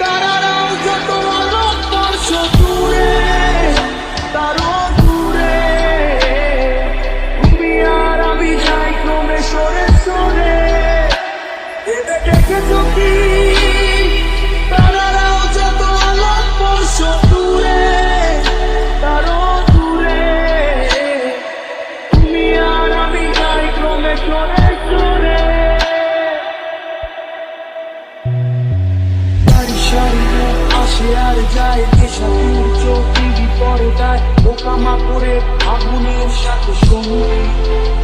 তারারাও যত আলোক বর্ষ দূরে, তারও দূরে তুমি আর আমি যাই ক্রমে সরে সরে। ভেবে দেখেছো কি তারারাও যত আলোক বর্ষ দূরে, তারও দূরে তুমি আর আমি যাই ক্রমে সরে সরে। আসে আর যায় দেশাতির চোখ টিভি পরে যায় পোকামাকড়ের আগুনের সাথে সঙ্গী।